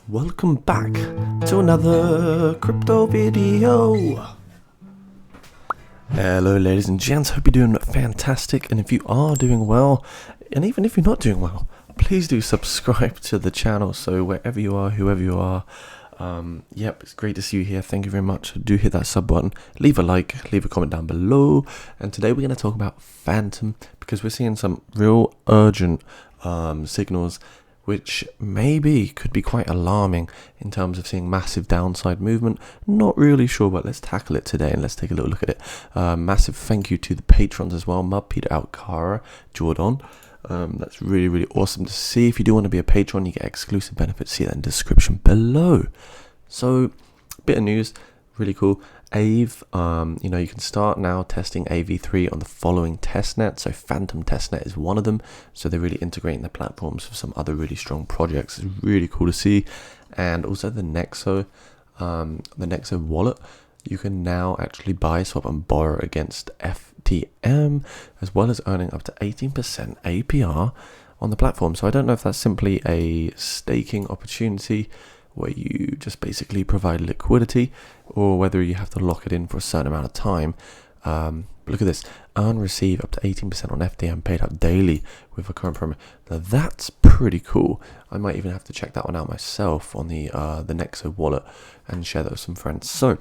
Welcome back to another crypto video. Hello ladies and gents, hope you're doing fantastic, and if you are doing well, and even if you're not doing well, please do subscribe to the channel. So wherever you are, whoever you are, yep, it's great to see you here. Thank you very much. Do hit that sub button, leave a like, leave a comment down below. And today we're going to talk about Fantom, because we're seeing some real urgent signals which maybe could be quite alarming in terms of seeing massive downside movement. Not really sure, but let's tackle it today and let's take a little look at it. Massive thank you to the patrons as well, Mud, Peter, Alcara, Jordan. That's really awesome to see. If you do want to be a patron, you get exclusive benefits. See that in the description below. So, bit of news, really cool. Aave, you can start now testing AV3 on the following testnet. So Fantom testnet is one of them. So they're really integrating the platforms with some other really strong projects. It's really cool to see. And also the Nexo wallet, you can now actually buy, swap, and borrow against FTM, as well as earning up to 18% APR on the platform. So I don't know if that's simply a staking opportunity where you just basically provide liquidity, or whether you have to lock it in for a certain amount of time. But look at this, earn, receive up to 18% on FTM paid out daily with a current promo. Now that's pretty cool. I might even have to check that one out myself on the Nexo wallet and share that with some friends. So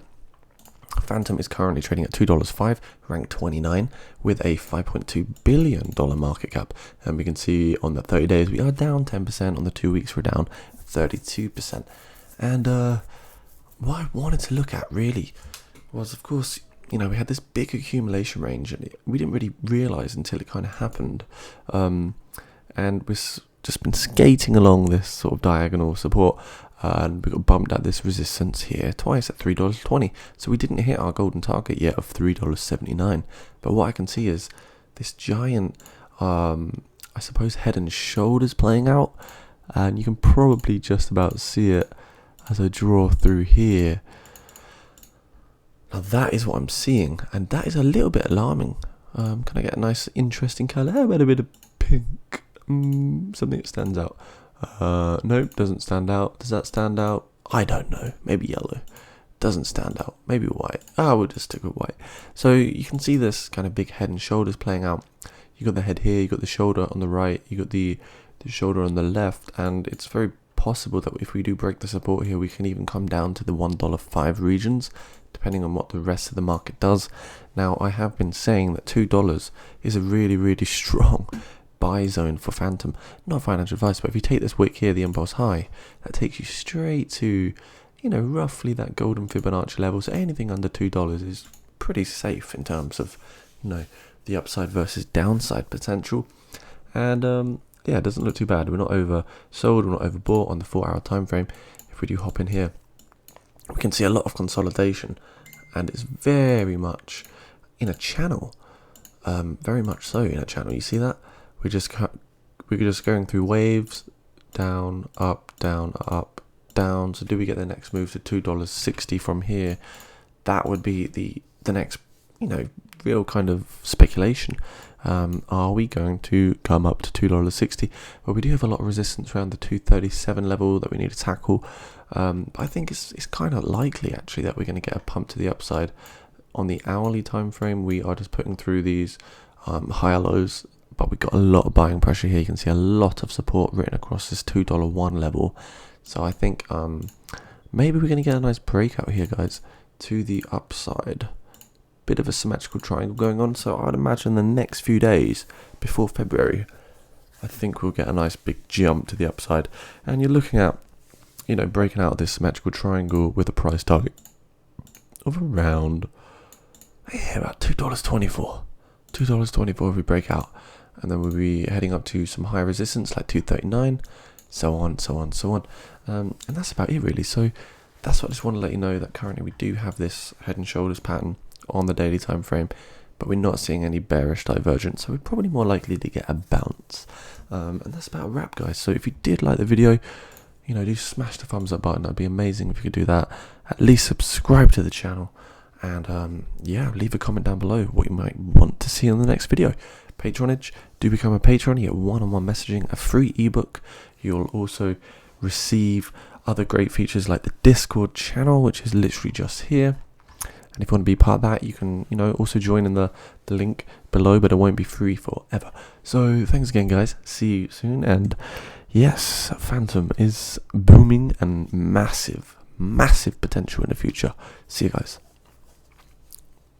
Fantom is currently trading at $2.05, ranked 29, with a $5.2 billion market cap. And we can see on the 30 days we are down 10%, on the 2 weeks we're down 32%. And what I wanted to look at really was, of course, we had this big accumulation range, and we didn't really realize until it kind of happened. And we've just been skating along this sort of diagonal support, and we got bumped at this resistance here twice at $3.20. So we didn't hit our golden target yet of $3.79. But what I can see is this giant, I suppose, head and shoulders playing out. And you can probably just about see it as I draw through here. Now that is what I'm seeing, and that is a little bit alarming. Can I get a nice interesting colour? How about a bit of pink? Something that stands out. Nope, doesn't stand out. Does that stand out? I don't know. Maybe yellow. Doesn't stand out. Maybe white. We'll just stick with white. So you can see this kind of big head and shoulders playing out. You got the head here, you got the shoulder on the right, you got the shoulder on the left, and it's very possible that if we do break the support here, we can even come down to the $1.05 regions, depending on what the rest of the market does. Now, I have been saying that $2 is a really strong buy zone for Fantom. Not financial advice, but if you take this wick here, the impulse high, that takes you straight to, roughly that golden Fibonacci level. So anything under $2 is pretty safe in terms of, the upside versus downside potential. And yeah, it doesn't look too bad. We're not oversold, we're not overbought on the 4-hour time frame. If we do hop in here, we can see a lot of consolidation, and it's very much in a channel. Very much so in a channel. You see that? We're just going through waves, down, up, down, up, down. So do we get the next move to $2.60 from here? That would be the next, real kind of speculation. Are we going to come up to $2.60? Well, we do have a lot of resistance around the 237 level that we need to tackle. But I think it's kind of likely actually that we're going to get a pump to the upside. On the hourly time frame, we are just putting through these higher lows, but we've got a lot of buying pressure here. You can see a lot of support written across this $2.01 level. So I think maybe we're going to get a nice breakout here, guys, to the upside. Bit of a symmetrical triangle going on, so I'd imagine the next few days before February, I think we'll get a nice big jump to the upside. And you're looking at, breaking out of this symmetrical triangle with a price target of around, about $2.24. $2.24 if we break out, and then we'll be heading up to some high resistance like 239, so on. And that's about it really. So that's what I just want to let you know, that currently we do have this head and shoulders pattern on the daily time frame, but we're not seeing any bearish divergence, so we're probably more likely to get a bounce. And that's about a wrap, guys. So if you did like the video, do smash the thumbs up button. That'd be amazing if you could do that. At least subscribe to the channel, and yeah, leave a comment down below what you might want to see in the next video. Patronage, do become a patron. You get one-on-one messaging, a free ebook. You'll also receive other great features like the Discord channel, which is literally just here. And if you want to be part of that, you can, also join in the link below, but it won't be free forever. So thanks again, guys. See you soon. And yes, Fantom is booming and massive potential in the future. See you guys.